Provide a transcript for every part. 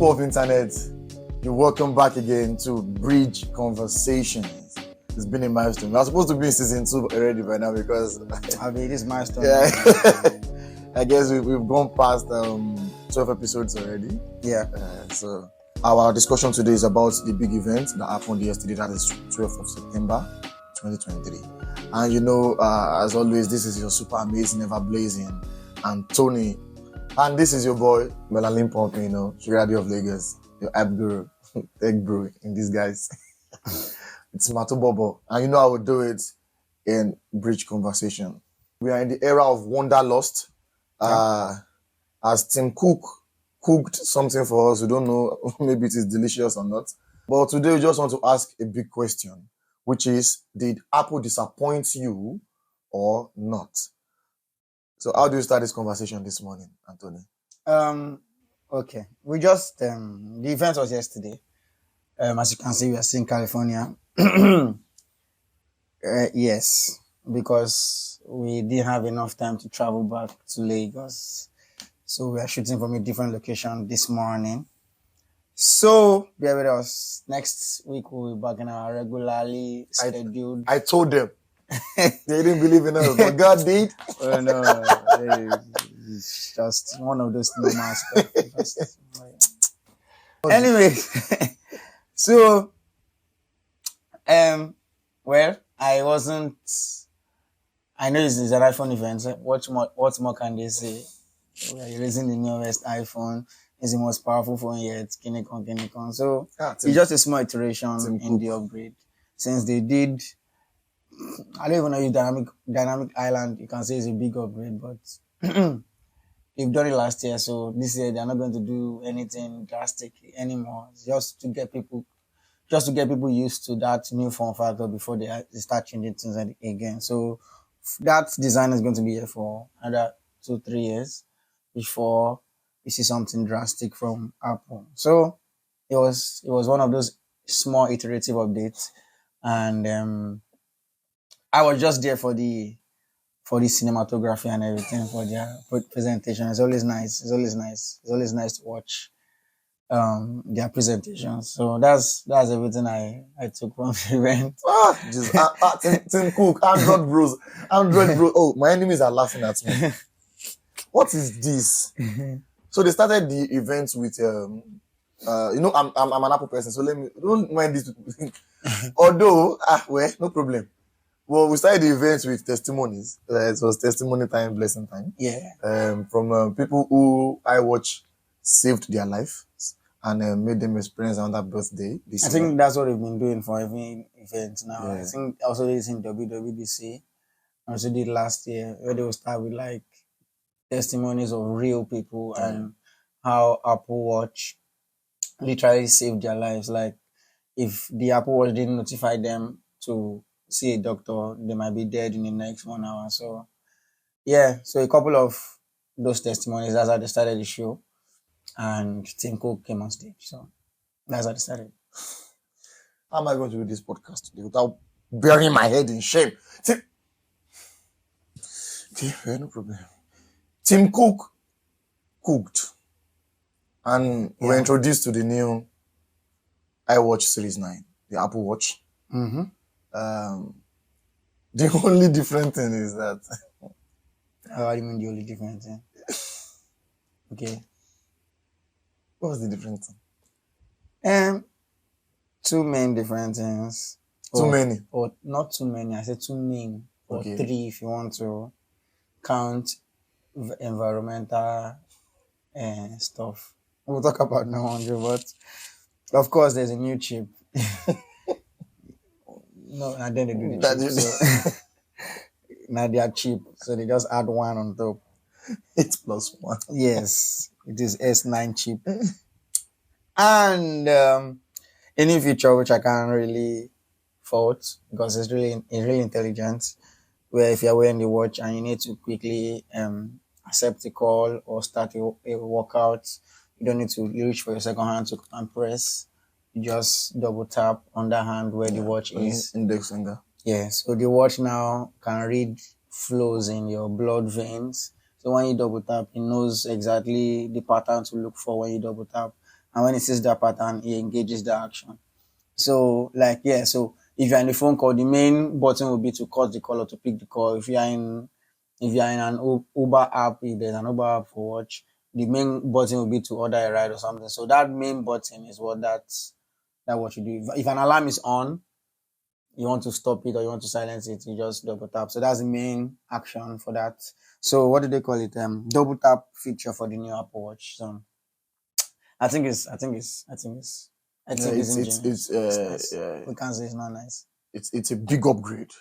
people of internet, you're welcome back again to Bridge Conversations. It's been a milestone. We're supposed to be in season 2 already by now because I mean, it is milestone. yeah, I guess we've gone past 12 episodes already. Yeah. So our discussion today is about the big event that happened yesterday. That is 12th of September 2023. And you know, as always, this is your super amazing, ever blazing, and Tony. And this is your boy, Melanin Pump, Sugar Daddy of Lagos, your app guru, tech bro in disguise. It's Mato Bobo. And I will do it in Bridge Conversation. We are in the era of Wanderlust. As Tim Cook cooked something for us, we don't know, maybe it is delicious or not. But today we just want to ask a big question, which is, did Apple disappoint you or not? So how do you start this conversation this morning, Anthony? Okay. We just, the event was yesterday. As you can see, we are still in California. Yes, because we didn't have enough time to travel back to Lagos. So we are shooting from a different location this morning. So bear with us. Next week we'll be back in our regularly scheduled. I told them. They didn't believe in us, but God did. Oh no, it's just one of those normal stuff. Anyway, so well, I know this is an iPhone event. What more can they say? We are releasing the newest iPhone. It's the most powerful phone yet. Kinikon. So it's just a small iteration in the upgrade. Since they did, I don't even know if dynamic island, you can say it's a big upgrade, but they've done it last year. So this year they're not going to do anything drastic anymore. It's just to get people used to that new form factor before they start changing things again. So that design is going to be here for another 2-3 years before we see something drastic from Apple. So it was one of those small iterative updates, and I was just there for the cinematography and everything, for their presentation. It's always nice to watch their presentations. So that's everything I took from the event. Tim Cook, Android bros. Oh, my enemies are laughing at me. What is this? So they started the event with I'm an Apple person, so don't mind this. Although no problem. Well, we started the event with testimonies. It was testimony time, blessing time. Yeah. From people who I watch saved their life and made them experience another birthday. I think that's what we've been doing for every event now. Yeah. I think also it's in WWDC. I also did last year, where they will start with like testimonies of real people and how Apple Watch literally saved their lives. Like if the Apple Watch didn't notify them to see a doctor, they might be dead in the next 1 hour. So yeah, so a couple of those testimonies, that's how they started the show. And Tim Cook came on stage. So that's how they started. How am I going to do this podcast today without burying my head in shame? No problem. Tim Cook cooked. And we were introduced to the new iWatch Series 9, the Apple Watch. Mm-hmm. The only different thing is that... How do you mean the only different thing? Okay. What was the different thing? Two main different things. Too many? Or not too many. I said two main. Or three if you want to count environmental stuff. We'll talk about now, Andrew, but of course there's a new chip. No, and then they do the chip. So, now they are cheap, so they just add one on top. 8+1. Yes, it is S9 chip. And a new feature which I can't really fault because it's really intelligent, where if you're wearing the watch and you need to quickly accept a call or start a workout, you don't need to reach for your second hand to press. You just double tap on that hand where the watch is. Index finger. Yeah, so the watch now can read flows in your blood veins. So when you double tap, it knows exactly the pattern to look for when you double tap. and when it sees that pattern, it engages the action. So so if you're in a phone call, the main button will be to cut the call or to pick the call. If you're in an Uber app, if there's an Uber app for watch, the main button will be to order a ride or something. So that main button is what you do. If an alarm is on, you want to stop it or you want to silence it, you just double tap. So that's the main action for that. So what do they call it? Double tap feature for the new Apple Watch. So I think Yeah, it's ingenious. It's nice. yeah, We can't say it's not nice. it's a big upgrade.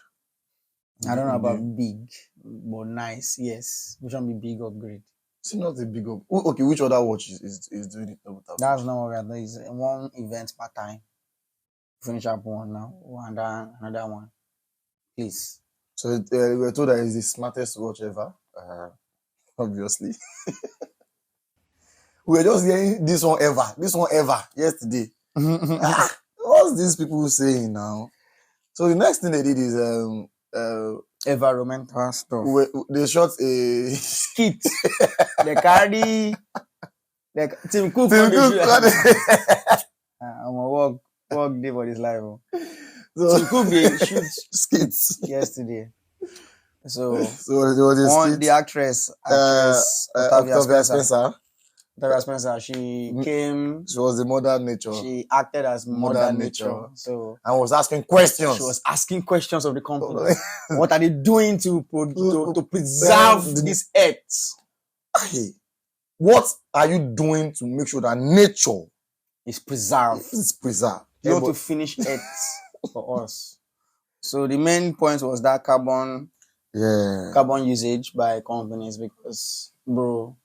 I don't know about Indeed. big, but nice. Yes, which one be big upgrade? It's not a big up. Okay, which other watch is doing it double tap? That's not what we are doing. It's one event per time. Finish up one now, and then another one, please. So we were told that it's the smartest watch ever. Obviously, we were just hearing this one ever yesterday. What's these people saying now? So the next thing they did is Environmental stuff. they shot a Skit. They carry. Tim Cook. Tim Cook. I'm a work day for this live. So Tim Cook they shoot skits. yesterday. So there was a skit. the actress Octavia Spencer. Octavia Spencer, she came. She was the Mother Nature. She acted as Mother Nature. So and was asking questions. she was asking questions of the company. What are they doing to preserve this earth? Hey, what are you doing to make sure that nature is preserved? Is preserved. You want to finish earth for us. So the main point was that carbon usage by companies, because bro,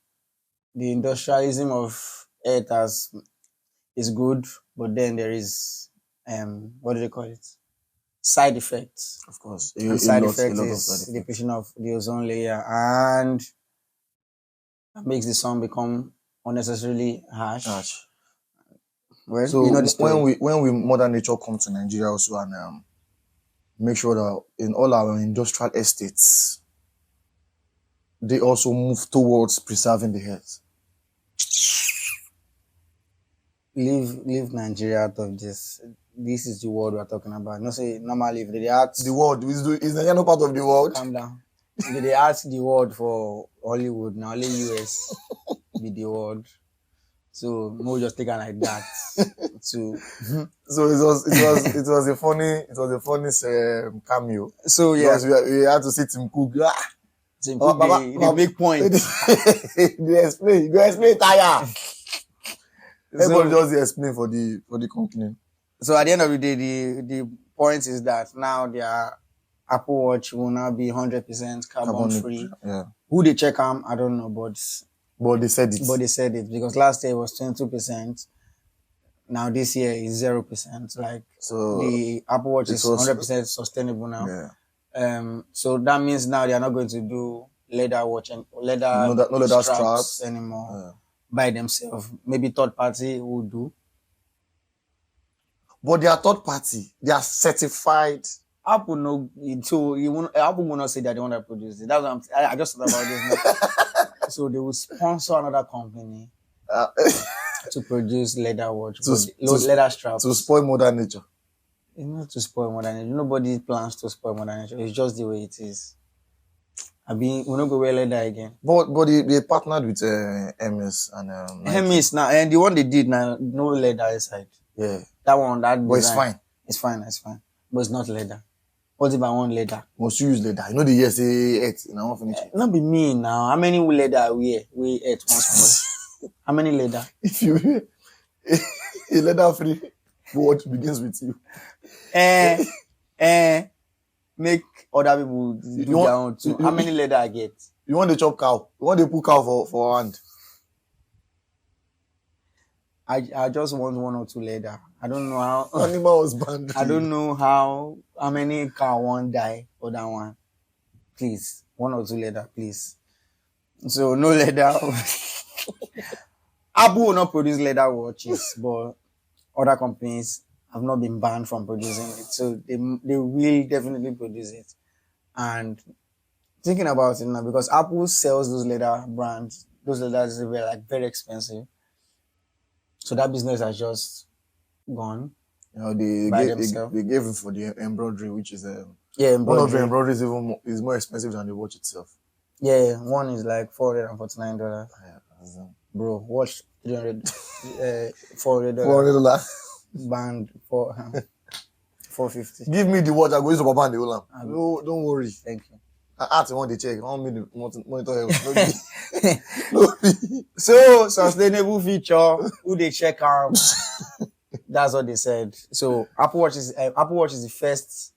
the industrialism of earth is good, but then there is what do they call it? Side effects. Of course. Side effects is depletion of the ozone layer, and that makes the sun become unnecessarily harsh. Well, so you know the story. when we Mother Nature come to Nigeria also, and make sure that in all our industrial estates, they also move towards preserving the earth. Leave Nigeria out of this. This is the world we're talking about. No, say normally if they ask the world is Nigeria not part of the world? Calm down. If they ask the world for Hollywood, now only US be the world. So we'll just take it like that. So it was a funny cameo. So yeah, because we had to see Tim Cook. Tim Cook, the big point. Go explain tire. Everybody just explain for the company. So at the end of the day, the point is that now their Apple Watch will now be 100% carbon free. Yeah. Who they check them, I don't know, but they said it. But they said it because last year it was 22%. Now this year is 0%. Like, so the Apple Watch is 100% sustainable now. Yeah. So that means now they are not going to do leather watch and leather straps anymore by themselves. Maybe third party will do. But they are third party. They are certified. Apple Apple will not say that they want to produce it. That's what I just thought about this now. So they will sponsor another company to produce leather watch, leather straps. To spoil Mother Nature. It's not to spoil Mother Nature. Nobody plans to spoil Mother Nature. It's just the way it is. We're not going to wear leather again. But they partnered with MS and MS now, and the one they did now, no leather inside. Yeah. That one, that but design. It's fine. But it's not leather. What if I want leather? Must you use leather? You know the year say it. I want finish it. Not be me now. How many leather we eat once more? How many leather? If you a leather free watch begins with you. Make other people do their own too. How many leather I get? You want to chop cow? You want to put cow for hand? I just want one or two leather. I don't know how animal husbandry. I don't know how many cow won't die for that one. Please, one or two leather, please. So no leather. Apple will not produce leather watches, but other companies have not been banned from producing it. So they will definitely produce it. And thinking about it now, because Apple sells those leather brands, those leathers were like very expensive. So that business has just gone You know, they by gave themselves. they gave him for the embroidery, which is Yeah, one of the embroidery. embroideries is more expensive than the watch itself. Yeah, one is like $449. Yeah, Bro, watch $300, $400 $400. band for $450. Give me the watch. I go use the papa and the Olam. Um, No, don't worry. Thank you. I ask one they check. I want me the monitor health. No, So sustainable feature, who they check out? That's what they said. So Apple Watch is the first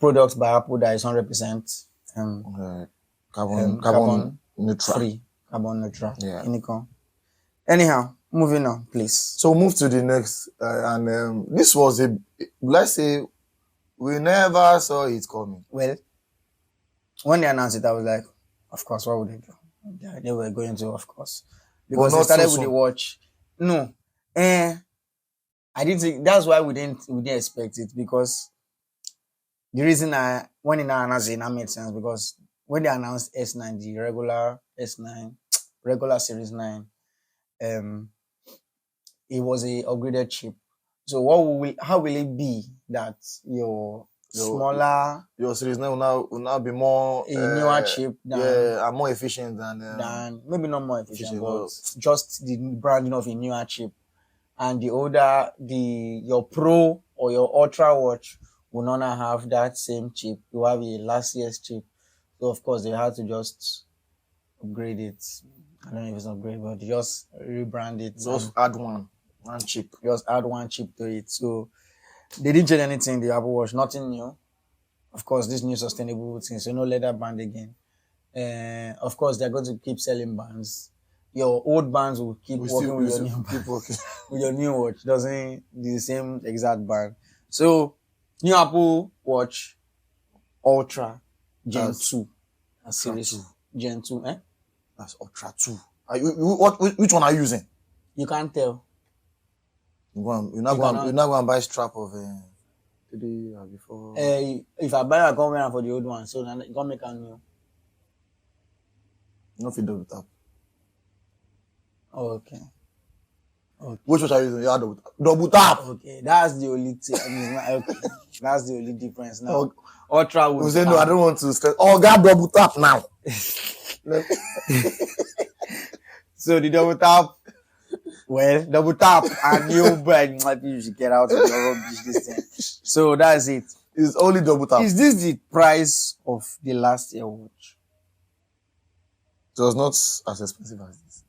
product by Apple that is 100% carbon neutral. free, carbon neutral. Yeah. Anyhow, moving on, please. So move to the next, and this was let's say we never saw it coming. Well, when they announced it, I was like, of course, what would they do? They were going to, of course, because they started with the watch. No, I didn't think that's why we didn't expect it, because the reason when they announced it, made sense, because when they announced S9, the regular S9, regular Series 9, it was a upgraded chip. So how will it be that your smaller Series 9 will now be more a newer chip and more efficient than maybe not more efficient, but just the branding of a newer chip, and the older your Pro or your Ultra watch will not have that same chip. You have a last year's chip, so of course they had to just upgrade it. I don't know if it's upgrade, but they just rebrand it. Just add one chip. Just add one chip to it. So they didn't change anything. The Apple Watch, nothing new. Of course, this new sustainable thing, so no leather band again. Of course, they're going to keep selling bands. Your old bands will keep working with your new band. With your new watch, doesn't the same exact band. So, new Apple Watch Ultra Gen 2. That's series Gen 2, eh? That's Ultra 2. Which one are you using? You can't tell. You're not going to buy strap of before. If I buy a camera for the old one, so then you can make a new. Not fit double tap. Oh, okay. Which watch are you using? Yeah, double tap. Okay, that's the only thing. Okay. That's the only difference now. Ultra will say no, I don't want to stress. Oh, got double tap now. So the double tap and you brand you should get out of your rubbish this thing. So that's it. It's only double tap. Is this the price of the last year watch? It was not as expensive as this.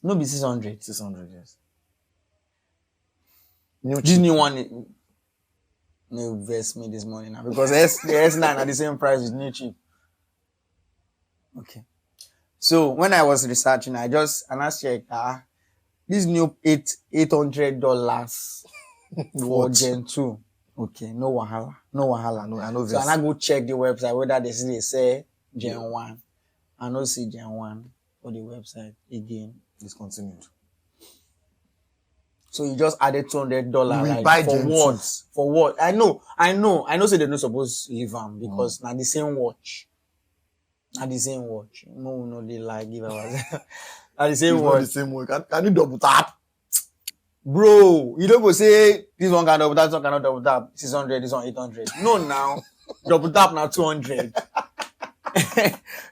No, be 600. 600, yes. This new one no vex me this morning now, because the S9 at the same price is new cheap. Okay. So when I was researching, I checked this new $800 for Gen 2. Okay, no wahala. No, I know. So I go check the website whether they say Gen 1. I don't see Gen 1 for the website again. Discontinued. So you just added $200 buy for Gen what? 2. For what? I know. So they're not supposed to leave them, because now the same watch. Now the same watch. No, they like give us. Now the same watch. The same watch. Can you double tap? Bro, you don't go say this one can double tap, this one cannot double tap. 600, this one 800. No, now double tap now 200.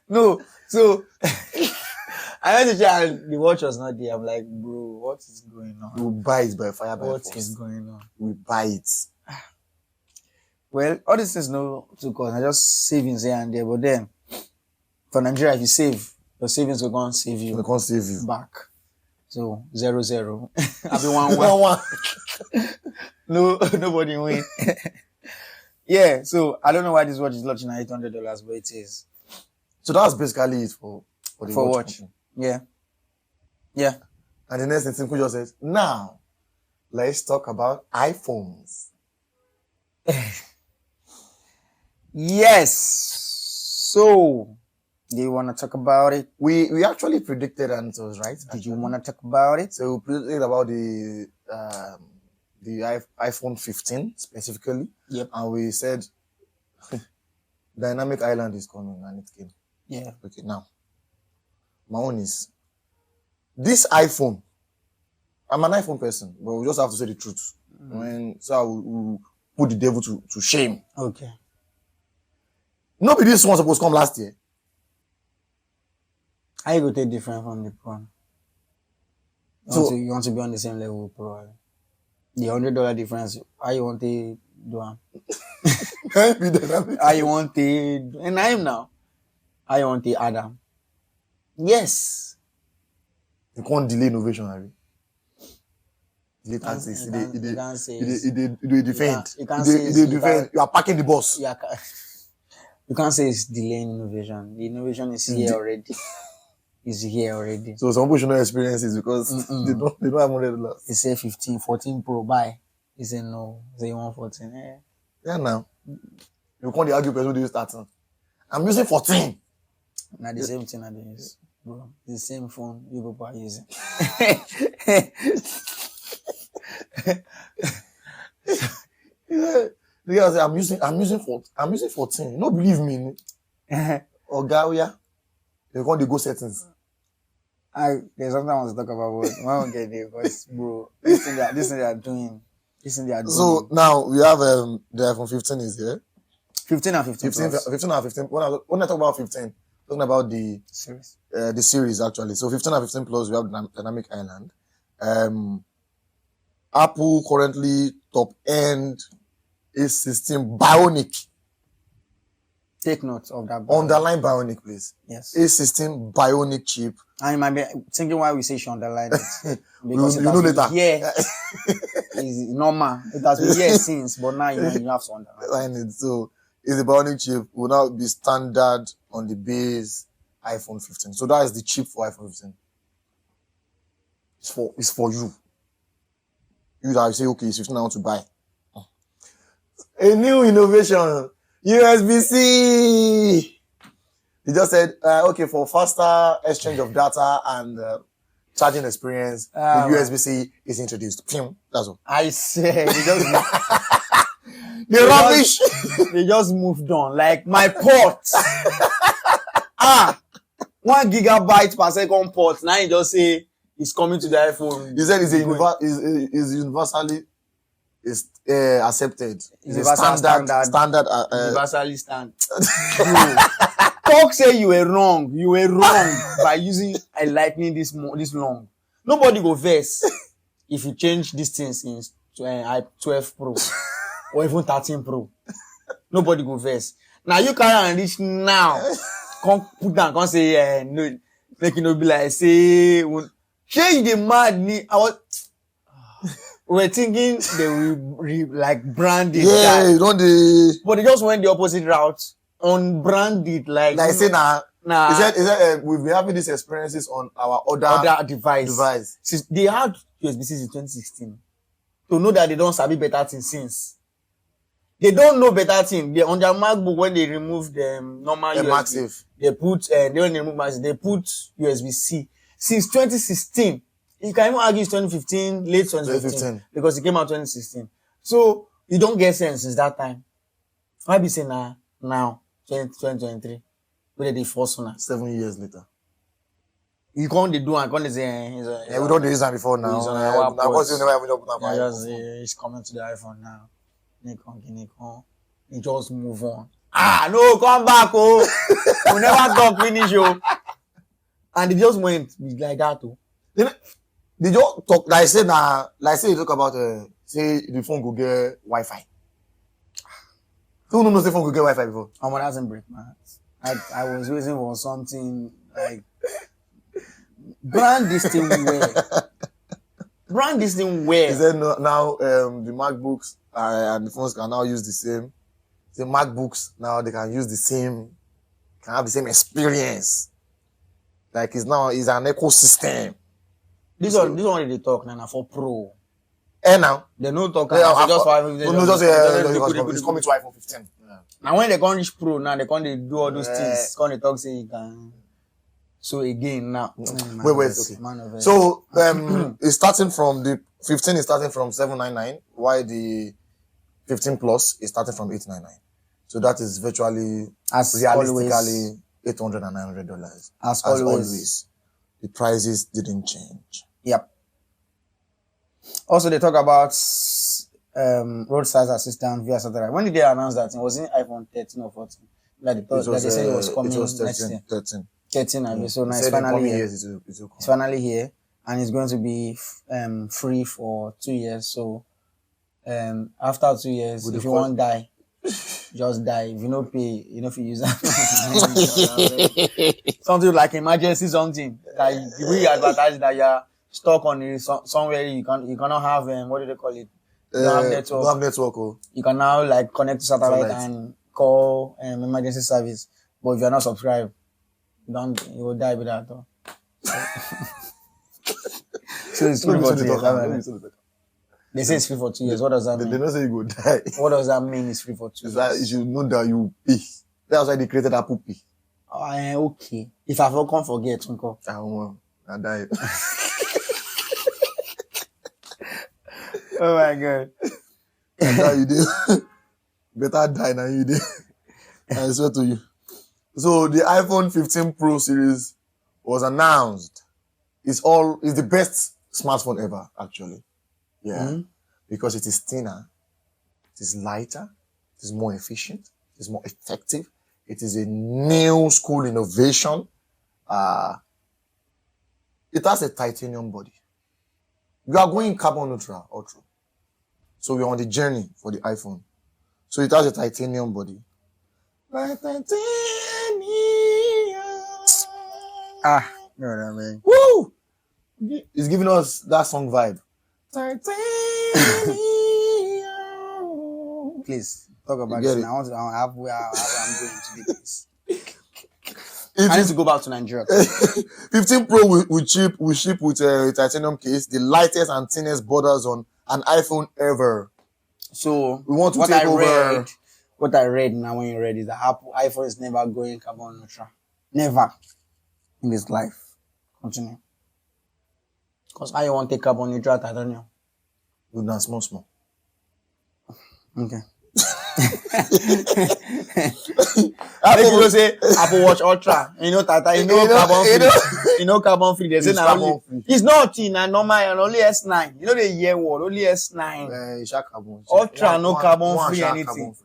No, so I went to check and the watch was not there. I'm like, bro, what is going on? We'll buy it by fire by force. What is going on? We buy it. Well, all these things no to cause. I just savings here and there, but then for Nigeria, if you save, your savings will go and save you. They can't save you back. So 0-0. I'll be 1-1. No, nobody win. Yeah, so I don't know why this watch is launching at $800, but it is. So that's basically it for the watch. Yeah. And the next thing just says, now let's talk about iPhones. Yes. So, do you want to talk about it? We actually predicted, and it was right. Did you want to talk about it? So we predicted about the iPhone 15 specifically. Yep. And we said Dynamic Island is coming, and it came. Yeah. Okay, now my own is this iPhone I'm an iPhone person, but we just have to say the truth. So I will put the devil to shame. Okay. Nobody this one supposed to come last year. How you go take different from the Pro? You want to be on the same level with Pro? The $100 difference. How you want to do it? How you want to? And I am now. How you want to Adam? Yes. You can't delay innovation, Harry. You can't defend. You can't say you are packing the bus. You can't say it's delaying innovation. The innovation is here already. It's here already. So some people should not experience it because they don't have $100. They say 15, 14 Pro buy. He say no. They want 14. Yeah, now. You can't argue person do starting. I'm using 14. Now the same thing I use. Bro, the same phone you people are using. The guy say I'm using 14. You don't believe me. Or Gawia. You can't go settings. There's something I want to talk about, but I won't get there because, bro, this thing they are doing. So now we have the iPhone 15 is here. 15 and 15 plus. 15 and 15. When I talk about 15, talking about the series. The series actually. So 15 and 15 plus, we have Dynamic Island. Apple currently top end A16 Bionic. Take note of that. Underline Bionic, please. Yes. A16 Bionic chip. I might be thinking why we say she underlined it. Because you know later. Yeah. It's normal. It has been years since, but now you have to underline it. So it's the Bionic chip will now be standard on the base iPhone 15. So that is the chip for iPhone 15. It's for you. You that say, okay, it's 15 I want to buy. A new innovation. USB-C. He just said, okay, for faster exchange of data and charging experience, the USB-C is introduced. That's all. I said, the rubbish. They just moved on. Like my port. 1 gigabyte per second port. Now you just say it's coming to the iPhone. He said it's universally accepted. It's a standard. Universally stand. Talk say you were wrong. You were wrong by using a lightning this long. Nobody go verse if you change this thing since 12 Pro or even 13 Pro. Nobody go verse. Now you can't reach now. Come put down. Come say no. Make you no be like say. Change the mad me. We're thinking they will like brand it. Yeah, you don't but they just went the opposite route. Unbrand it like say nah. He said we've been having these experiences on our other device. Since they had USB-C in 2016. To know that they don't sabi better thing since. They don't know better thing. They on their MacBook when they removed the normal USB. MagSafe. They put when they remove MagSafe, they put USB-C. Since 2016. You can even argue it's 2015, late 2015. Because it came out 2016. So you don't get sense since that time. Why be saying now 2023? Where they force on 7 years later. You can't do and can't say we don't do this before now. It's coming to the iPhone now. Nikon. They just move on. No, come back, oh. We never talk finish, oh. And they just went like that, oh. They just talk like say you talk about say the phone go get Wi-Fi. Who knows the phone go get Wi-Fi before? That doesn't break my heart. I was waiting for something like brand this thing well. Brand this thing well. He said now the MacBooks and the phones can now use the same. The MacBooks now they can use can have the same experience. Like it's an ecosystem. This one they talk now for Pro. Now they no talk. It's coming to iPhone 15. Yeah. Now when they can't reach Pro now, they can't do all those things. Can't they talk say you can. So again now. Wait, okay. So it's starting from the 15 is starting from $799, while the 15 plus is starting from $899. So that is virtually realistically $800 and $900. As always. The prices didn't change. Yep. Also, they talk about roadside assistant via satellite. When did they announce that? It was in iPhone 13 or 14. That they said it was coming it was 13, next year. 13. 13, Yeah. so now They it's said in finally coming here. years it will It's come. finally here, and it's going to be free for 2 years. So after 2 years, if you want die, just die. If you don't pay, you know if you use that. Something like emergency something. Like we advertise that you are stuck on somewhere you cannot have what do they call it? You don't have network. Don't have network. Oh. You can now like connect to satellite and call emergency service. But if you're not subscribed, you will die with that. So it's free for 2 years. They say it's free for 2 years. What does that mean? They don't say you go die. What does that mean? It's free for 2 years. That you should know that you pay. That's why they created Apple Pay. Okay. If I can't forget, I died. Oh my God. That you did. Better die than you did. I swear to you. So the iPhone 15 Pro series was announced. It's the best smartphone ever, actually. Yeah. Mm-hmm. Because it is thinner, it is lighter, it is more efficient, it is more effective. It is a new school innovation. It has a titanium body. We are going carbon neutral, ultra. So we're on the journey for the iPhone. So it has a titanium body. Like titanium. No, man. Woo! It's giving us that song vibe. Titanium. Please talk about it. I want to have where I'm going to be. This. I need to go back to Nigeria. 15 Pro will ship with a titanium case, the lightest and thinnest borders on an iPhone ever. So we want to take over. What I read now when you read is that iPhone is never going carbon neutral. Never in this life. Continue. Because I want to take carbon neutral titanium. Good and small. Okay. People say Apple Watch Ultra, carbon free. Carbon free. They say now it's not in a normal and only S9. The year word, only S9. Ultra no carbon free anything.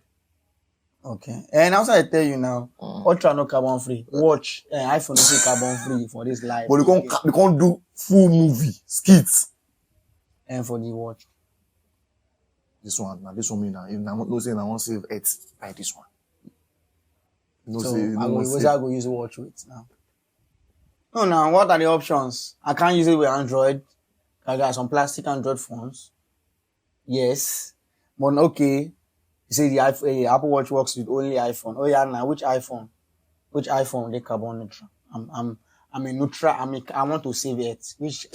Okay. And also I tell you now, Ultra no carbon free. Watch iPhone no say carbon free for this life. But they can't do full movie skits. And for the watch. This one mean now. If I'm not saying I want to save Earth, buy this one. So I go use watch with now. No, now what are the options? I can't use it with Android. I got some plastic Android phones. Yes, but okay. You say the Apple Watch works with only iPhone. Oh yeah, now which iPhone? Which iPhone? They carbon neutral. I'm a neutral. I want to save it. Which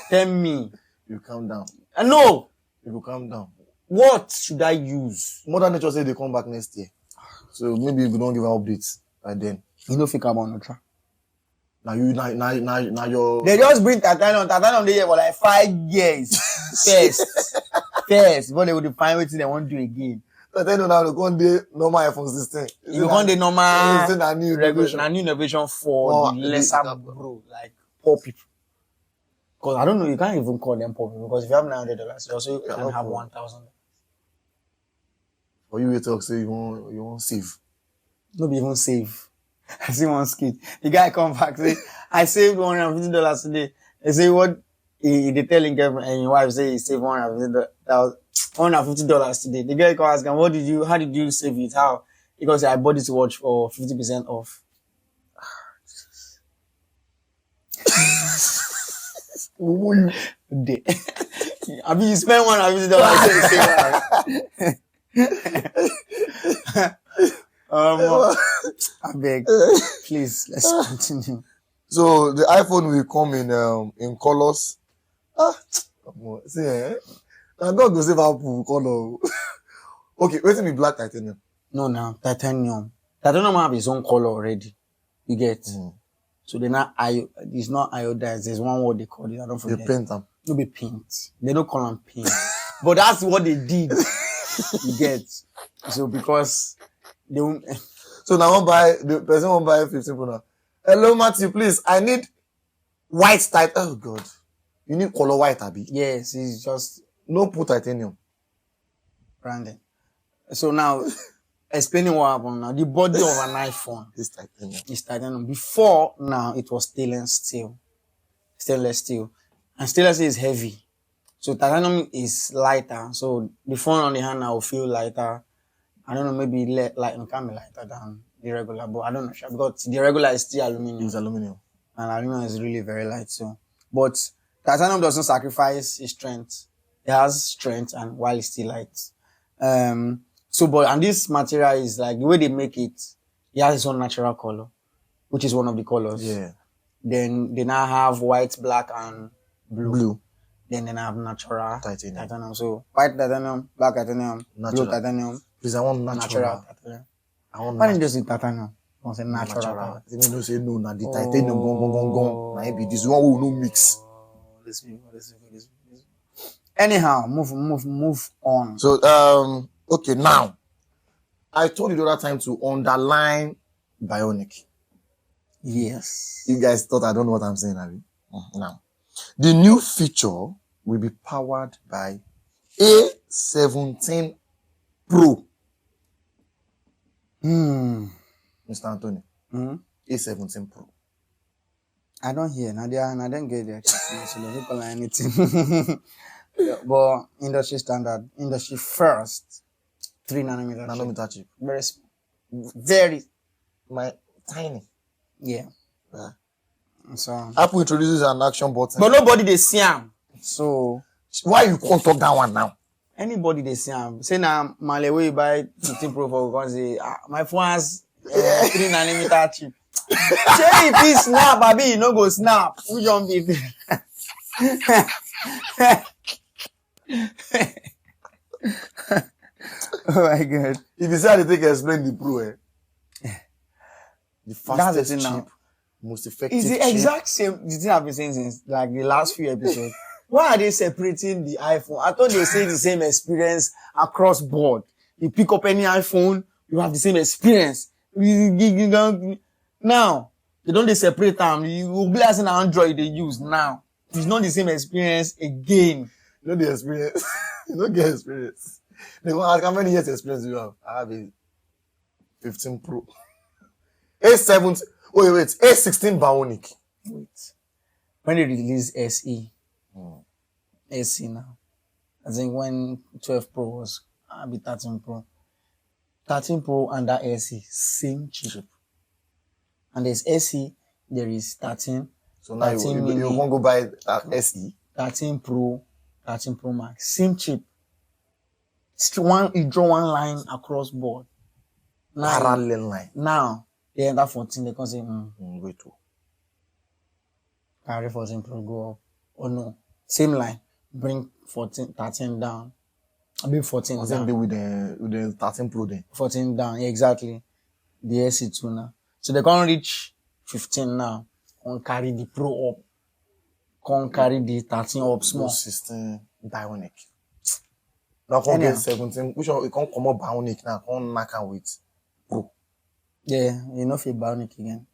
tell me. You calm down. No. You will calm down. What should I use? Mother Nature say they come back next year. So maybe we don't give an update by then. You know fake carbon neutral. Now your they just bring titanium they here for like 5 years. First, but they would find what they want to do again. Titanium now they go the normal iPhone system. You go the normal new innovation for the lesser bro, like poor people. Because I don't know, you can't even call them poor people because if you have $900, you also can have $1,000. Or you will talk, say you won't save. Not even save. I see one skit. The guy come back, say, I saved $150 today. They say, what? They telling girlfriend and your wife say he saved $150 today. The guy come ask him, how did you save it? How? Because I bought this watch for 50% off. I mean, you spend $150 I beg, please, let's continue. So the iPhone will come in colors. See, I'm not gonna save Apple color. Okay, wait till me black titanium. No, titanium. Titanium have its own color already. You get. So they're not it's not iodized. There's one word they call it. I don't forget. They paint them. No be paint. They don't call them paint. But that's what they did. You get. So because they won't. So now the person won't buy 15 Pro now. Hello, Matthew, please. I need white titanium. Oh God. You need color white, Abi. Yes, it's just No put titanium. branding. So now, explaining what happened now. The body of an iPhone It's titanium. is titanium. Before now, it was stainless steel. And stainless steel is heavy. So titanium is lighter. So the phone on the hand now will feel lighter. I don't know, maybe it can be lighter than the regular, but I don't know sure, because the regular is still aluminum. It's aluminum. And aluminum is really very light. So, but titanium doesn't sacrifice its strength. It has strength and while it's still light. And this material is like the way they make it, it has its own natural color, which is one of the colors. Yeah. Then they now have white, black, and blue. Then they now have natural Titanium. So white titanium, black titanium, Natural. blue titanium. Please, I want natural. Titanium. I want Why didn't you say titanium? I say natural. natural. Even though say no, now the titanium gone. Now be this one will no mix. This. Anyhow, move on. So okay, now I told you the other time to underline bionic. Yes. You guys thought I don't know what I'm saying, Abi. Now, the new feature will be powered by A17 Pro. Mr. Anthony. A17 Pro. I don't hear. I don't get that. So they don't call anything. But industry standard, industry first, 3 nanometer chip. Very tiny. Yeah. So Apple introduces an action button. but nobody they see him. So why you can't talk that one now? Anybody they see him. Say now, Malewe buy 15 Pro for because my phone has 3 nanometer chip. Say if he snap, baby, you no go snap. Who jump it? Oh my God. If you say how they take explain the Pro, the fastest chip, now. most effective It's the chip. exact same the thing I've been saying since like the last few episodes. Why are they separating the iPhone? I thought they were saying the same experience across board. You pick up any iPhone, you have the same experience. Now, they don't separate them. You will be as an Android they use now. It's not the same experience again. You know the experience. You don't get experience. They will ask how many years experience do you have? I have a 15 Pro. A7. Wait. A16 Bionic. Wait. When they release SE. SE now. I think when 12 Pro was, I'll be 13 Pro. 13 Pro and that SE, same chip. And there's SE, there is 13. So now you won't go buy that SE? 13 Pro Max. Same chip. You draw one line across board. Parallel line. Now, they enter 14, they can say, wait. Carry 14 Pro, go up. Oh no. Same line. Bring 13 down. I mean 14 down. Same day with the 13 Pro then. 14 down, yeah, exactly. The SE2 now. So they can't reach 15 now. Can't carry the Pro up. Can't carry the 13 up small. 16 Bionic. Now can't get 17. Which one? It can't come up Bionic now. Can't knock out with Pro. Yeah, you know for Bionic again.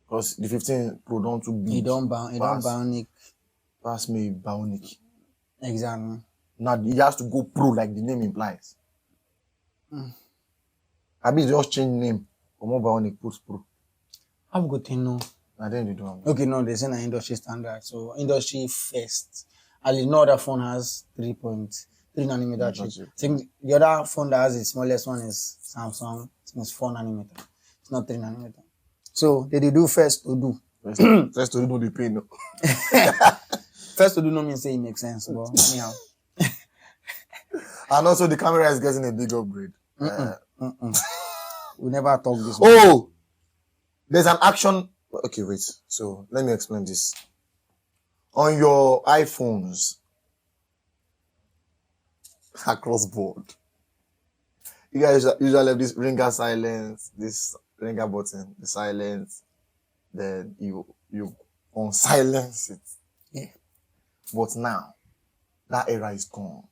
Because the 15 Pro don't too big. It don't Bionic. Pass me Bionic. Exactly. Now it has to go Pro like the name implies. I mean just change name. Come on Bionic post Pro. How good to know? I then they do. Okay, no, they say an industry standard. So industry first. At least no other phone has 3.3 nanometer chip. I think the other phone that has the smallest one is Samsung. It's 4 nanometer. It's not 3 nanometer. So they do first to do. First to do no the pain. No. First to do no means say it makes sense, but anyhow. And also the camera is getting a big upgrade. We never talk this. Oh, there's an action. Okay, wait. So let me explain this. On your iPhones, across board, you guys usually have this ringer silence, this ringer button, the silence, then you unsilence it. Yeah. But now, that era is gone.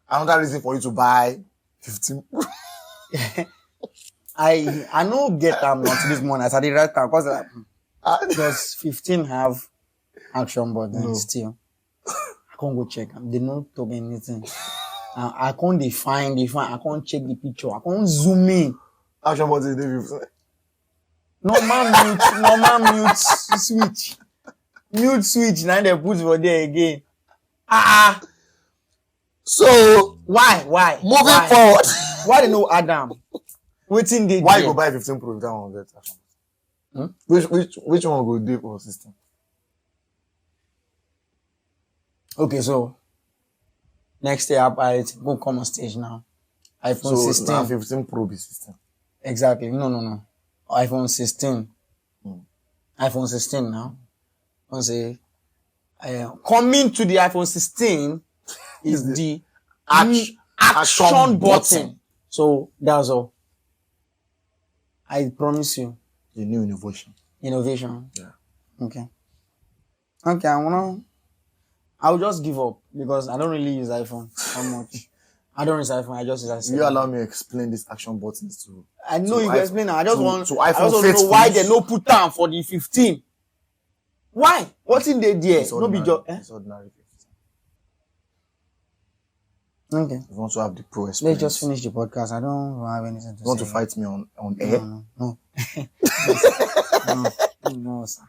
Another reason for you to buy 15 Pro. I no get not this morning. I started right now because 15 have action button No. still. I can't go check. They don't talk anything. I can't define. I can't check the picture. I can't zoom in. Action button is David. Normal mute switch. Mute switch. Now they put for there again. So why? Moving forward. Why they no Adam? Waiting they Why you go buy 15 Pro if that one get action button? Hmm? Which one go do for system? Okay, so next year it go come on stage now. iPhone 16. Now 15 Pro be system. Exactly. No. iPhone 16. iPhone 16 now. I say coming to the iPhone 16 is the action button. So that's all. I promise you. The new innovation. Yeah. Okay, I'll just give up because I don't really use iPhone that much. I don't use iPhone. I just use iPhone. You allow me to explain these action buttons to. I know you explain now. I just want to iPhone know why they no put down for the 15. Why? What's in the there? No be just. It's ordinary 15. Okay. You want to have the Pro experience. Let's just finish the podcast. I don't have anything to say. You want to fight me on air? No. No, sir.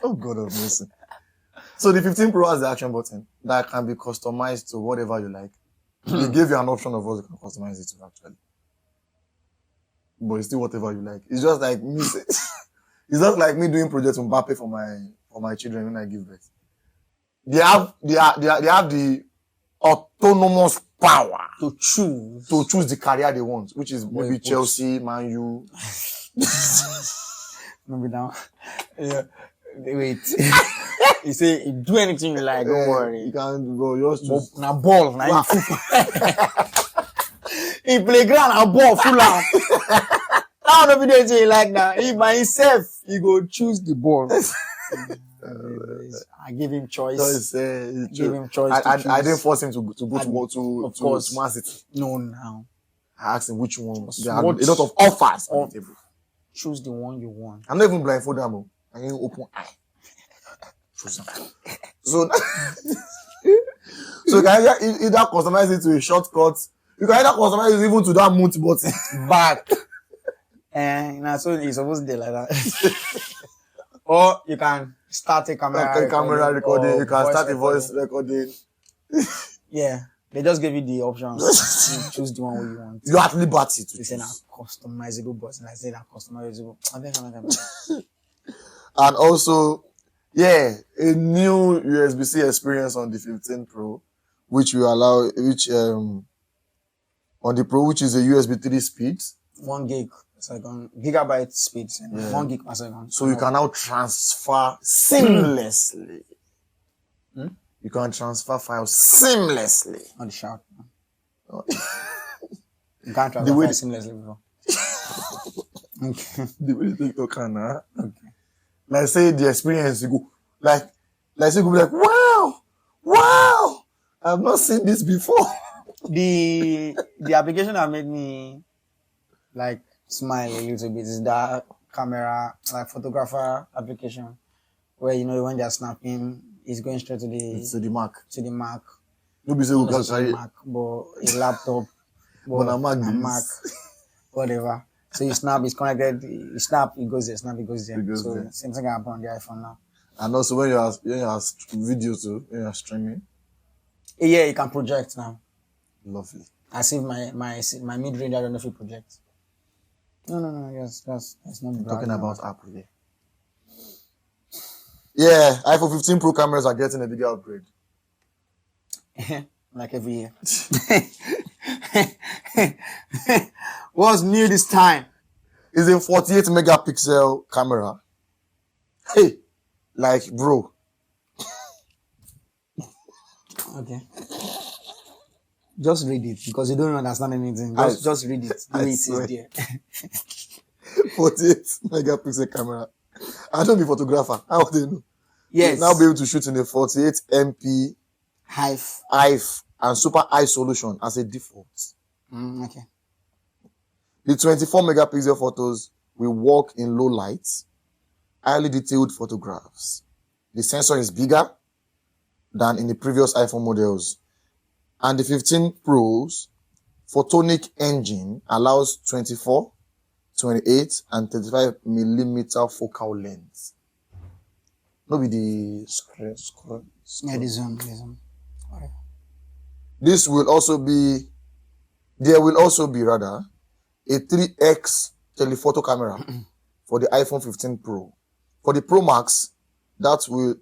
Oh God of mercy. So the 15 Pro has the action button that can be customized to whatever you like. They gave you an option of what you can customize it to actually. But it's still whatever you like. It's just like me. It's just like me doing projects on Mbappe for my children when I give birth. They have the autonomous power to choose the career they want, which is maybe Chelsea, Man U. Maybe now. Yeah. Wait. You say do anything you like, don't worry. You can go just choose. Now ball, now he playground and ball full out. I don't know if you like that. He by himself, he go choose the ball. I give him choice. Give him choice. I didn't force him to go to Man City. No, now. I asked him which one. There are a lot of offers on the table. Choose the one you want. I'm not even blindfolded. I ain't open eye. Choose them. So you can either customize it to a shortcut. You can either customize it even to that mute button. Back. And so it's supposed to be like that. Or you can start a camera recording. You can start a voice recording. Yeah. They just give you the options. You choose the one you want. You at liberty to choose. They say customizable button. I say that customizable. And also, a new USB-C experience on the 15 Pro, which on the Pro, which is a USB 3 speed. 1 gig per second, gigabyte speed, 1 gig per second. So you can now transfer seamlessly. You can transfer files seamlessly. On the shout. You can't transfer files seamlessly before. Okay. The way you can, okay. Like say the experience, you go like say you go be like, wow, I've not seen this before. The application that made me like smile a little bit is that camera, like photographer application, where when they're snapping, it's going straight to the Mac. To the Mac. Nobody say we can carry Mac, but a laptop, but a Mac, whatever. So you snap, it's connected. You snap, it goes there. Snap, it goes there. Same thing happen on the iPhone now. And also when you have video too, when you are streaming. Yeah, you can project now. Lovely. I see my mid-range. I don't know if it projects. No. Yes, that's not talking about Apple. Yeah, iPhone 15 Pro cameras are getting a bigger upgrade. Like every year. What's new this time? It's a 48 megapixel camera. Hey, like bro. Okay. Just read it because you don't understand anything. Just read it. The way it is there. 48 megapixel camera. I don't be a photographer. How would they know? Yes. You'll now be able to shoot in a 48 MP HIF and super high solution as a default. Okay. The 24 megapixel photos will work in low light. highly detailed photographs. The sensor is bigger than in the previous iPhone models. And the 15 Pro's photonic engine allows 24, 28, and 35 millimeter focal length. Maybe the Yeah, the zoom. Alright. There will also be rather a 3x telephoto camera for the iPhone 15 Pro. For the Pro Max, that will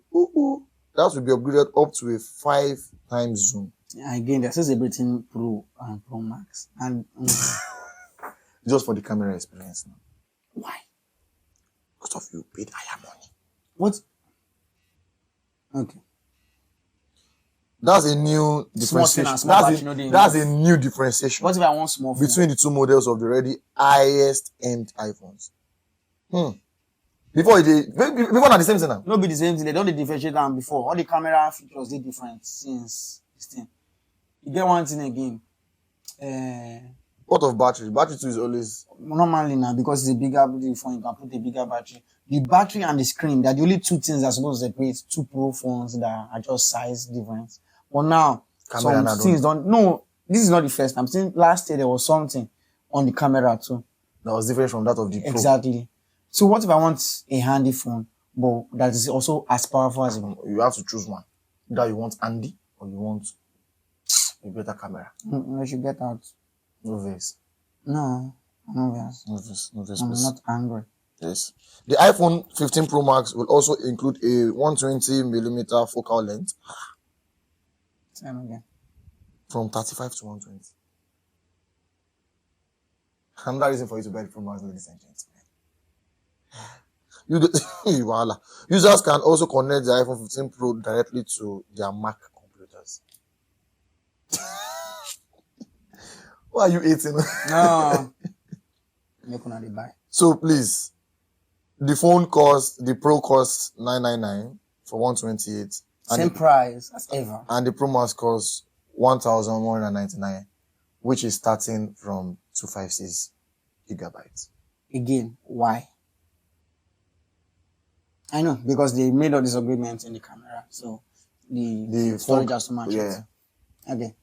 be upgraded up to a 5 times zoom. Again, they're still celebrating Pro and Pro Max. And just for the camera experience now. why? Because of you paid higher money. What? Okay. That's a new differentiation. That's a new differentiation. What if I want small phone? Between the two models of the already highest end iPhones. Before not the same thing now. No be the same thing. They don't differentiate them before. All the camera features they different since this thing. You get one thing again. What of battery? Battery too is always Normally now, because it's a bigger phone, you can put a bigger battery. The battery and the screen, they're the only two things that are supposed to separate two Pro phones that are just size difference. But now, camera some things don't. No, this is not the first time. Since last year, there was something on the camera too. that was different from that of the Pro. Exactly. So what if I want a handy phone, but that is also as powerful as a You have to choose one. Either you want handy or you want a better camera. I should get out. No verse. No, vs. No verse. I'm not angry. Yes. The iPhone 15 Pro Max will also include a 120 millimeter focal length. Same again. From 35 to 120. Another reason for you to buy the Pro Max, ladies and gentlemen. Users can also connect the iPhone 15 Pro directly to their Mac computers. Why are you eating? No. You're gonna buy. So please, the Pro costs $999 for 128. Same price as ever. And the Pro Max costs $1,199, which is starting from 256 gigabytes. Again, why? I know, because they made all these agreements in the camera, so the storage has to match it. Okay.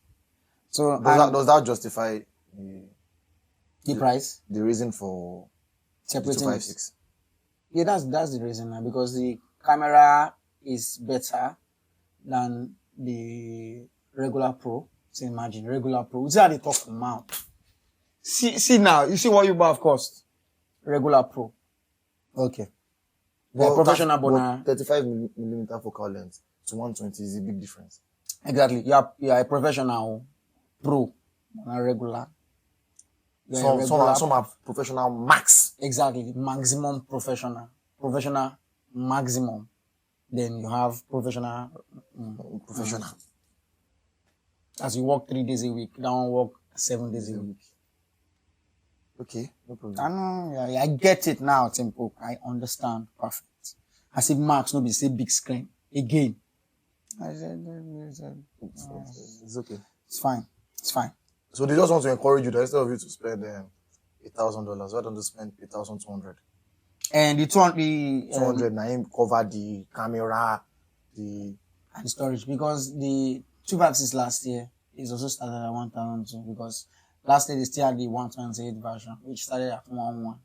So does that justify the price? The reason for separating 256? Yeah, that's the reason now, because the camera is better than the regular Pro. So imagine regular Pro. See how they talk from mouth. See now, you see what you have cost. Regular Pro. Okay. Well, professional but 35 millimeter focal length to 120 is a big difference. Exactly. You are a professional Pro, not regular. Some are professional max. Exactly. Maximum professional. Professional maximum. Then you have professional. Professional. As you work 3 days a week, that one work 7 days a week. Okay, no problem. I know, I get it now, Tempo. I understand. Perfect. I say Max, no be say big screen. Again. I said, it's okay. It's fine. So they just want to encourage you that instead of you to spend $1,000, why don't you spend $1,200? And the 200 Naim cover the camera, and storage, because the 256 last year is also started at 1,002, because last year they still had the 128 version, which started at $1,100,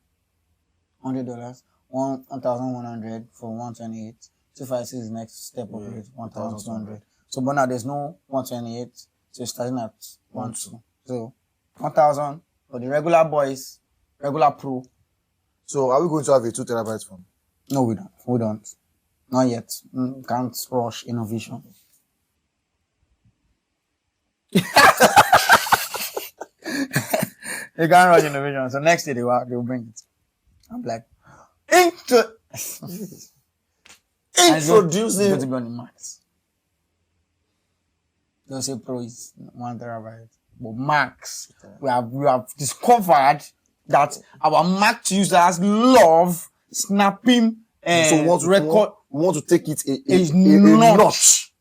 $1,100 for 128. 256 is next step of it, 1,200. So, but now there's no 128, so it's starting at 1,200. So, 1,000 for the regular boys, regular Pro. So, are we going to have a 2 terabyte phone? No, we don't. Not yet. Can't rush innovation. You can't rush innovation. So next day they'll bring it. I'm like, introducing. It's going to be on the max. Don't say Pro is 1 terabyte, but max. We have discovered that our Mac users love snapping. So we want to take it a notch.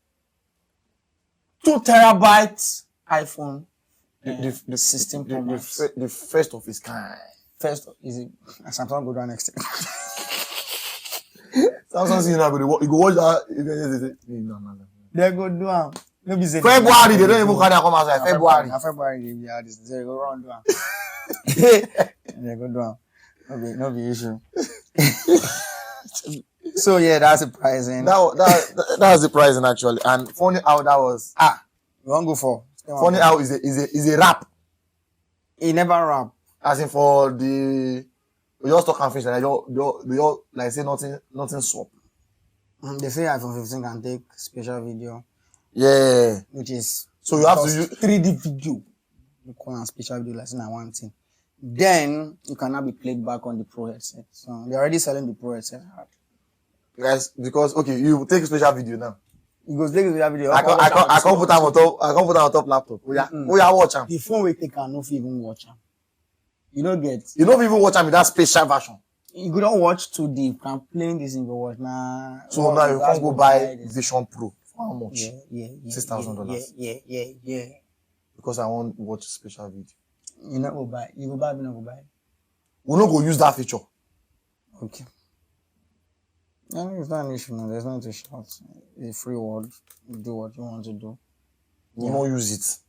2 terabytes iPhone. The 16 Pro Max. The first of its kind. First is it Samsung go down next. Samsung see you now, you go watch that. No. They go do am. No be say February, they don't even carry come outside. February. February, they are this. They go run do am. They go do am. No be issue. So yeah, that's surprising. That was surprising actually, and funny how that was. You won't go for. Funny how is a rap. He never rap. As in for the we just talk and finish like they all like say nothing swap. They say iPhone 15 can take special video. Yeah. Which is so you have to use 3D video. You call it special video like in one thing. Then you cannot be played back on the Pro headset. So they're already selling the Pro headset hard. Guys, because okay, you take a special video now. You go take a special video. I can't put them on top laptop. Oh yeah, watch them. The phone we take cannot even watch them. You don't even watch them with that special version. You could not watch 2D. You can play this in the watch now. So now you can't go buy Vision Pro. For how much? Yeah. $6,000. Yeah. Because I want to watch special video. You not go buy. You go buy, we not go buy. We not go use that feature. Okay. No, it's not an issue, no. There's nothing to shout. It's a free world. You do what you want to do. We won't use it.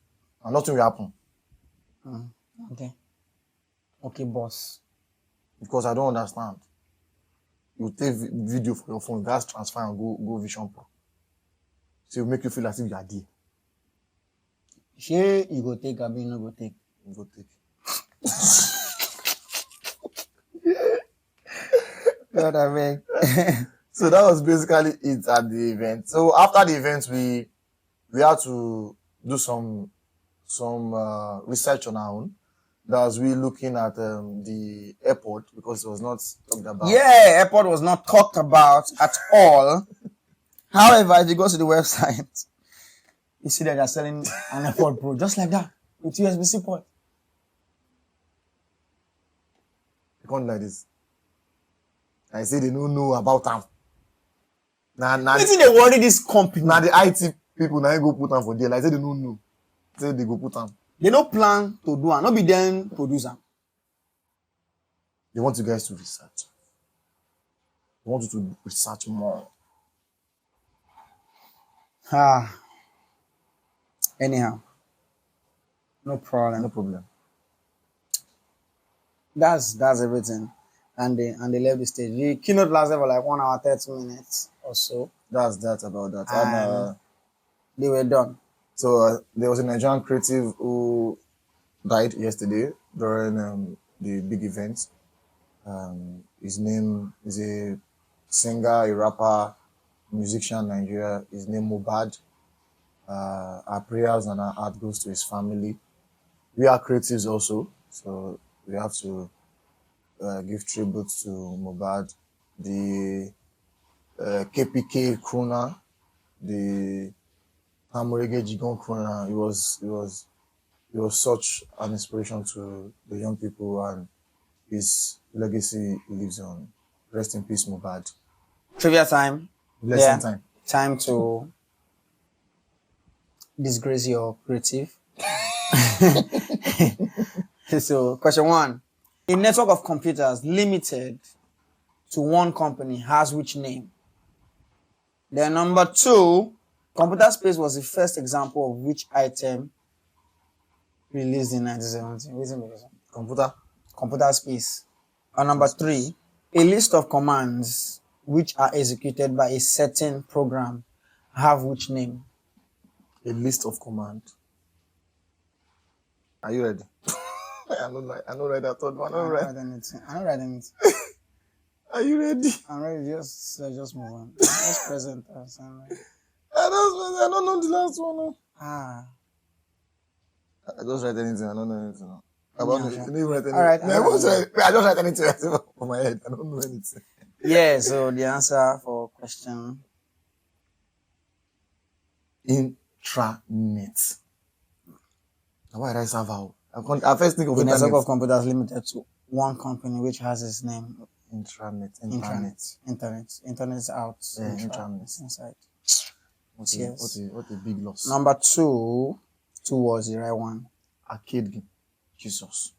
And nothing will happen. Okay, boss. Because I don't understand. You take video for your phone, you guys transfer and go Vision Pro. So it will make you feel as if you are there. Sure, you go take, Abi, no go take. You go take. God, I mean. So that was basically it at the event. So after the event, we had to do some research on our own. That was we looking at the airport because it was not talked about. Yeah, airport was not talked about at all. However, if you go to the website, you see that they're selling an Airpods Pro just like that with USB-C port. They come like this. I say they don't know about them. Now Isn't they worry this company? Now the IT people now go put them for there. Like say they don't know. Say they go put them. They don't plan to do and not be them producer. They want you guys to research. They want you to research more. Anyhow. No problem. No problem. That's everything. And they left the stage. The keynote lasted for like 1 hour, 30 minutes or so. That's about that. And they were done. So there was a Nigerian creative who died yesterday during the big event. His name is a singer, a rapper, musician in Nigeria. His name Mohbad. Our prayers and our heart goes to his family. We are creatives also, so we have to give tribute to Mohbad. The KPK crooner, the Hamurege Jigon crooner. It was such an inspiration to the young people, and his legacy lives on. Rest in peace, Mohbad. Trivia time. Lesson time. Time to disgrace your creative. So, question 1. A network of computers limited to one company has which name? Then number 2, computer space was the first example of which item released in 1970. Computer space. And number 3, a list of commands which are executed by a certain program have which name? A list of commands. Are you ready? I don't write that thought. I don't write anything. Are you ready? I'm ready. Just move on. Just present us. I don't know the last one. I just write anything. I don't know anything. About you didn't write anything. All right. I just write anything on my head. I don't know anything. Yeah. So the answer for question intranet. Why did I serve? I first think of the internet. network of computers limited to one company which has its name. Internet is out. Yeah, intranet is inside. What a big loss. Number 2 was the right one. Arcade game. Jesus.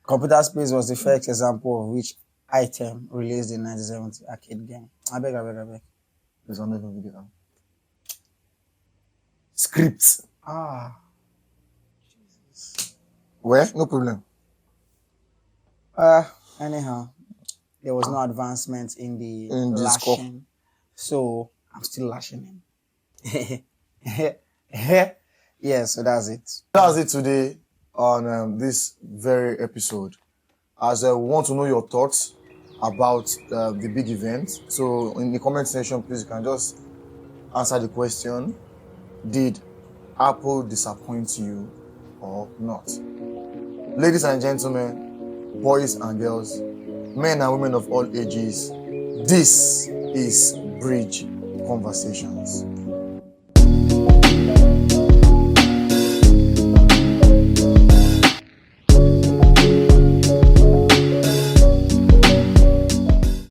Computer Space was the first example of which item released in 1970 arcade game. I beg. There's one even video. Scripts. Where? No problem. Anyhow, there was no advancement in the this lashing, so I'm still lashing him. Yeah, so that's it. That's it today on this very episode. As we want to know your thoughts about the big event, so in the comment section, please, you can just answer the question: did Apple disappoint you or not? Ladies and gentlemen, boys and girls, men and women of all ages, this is Bridge Conversations.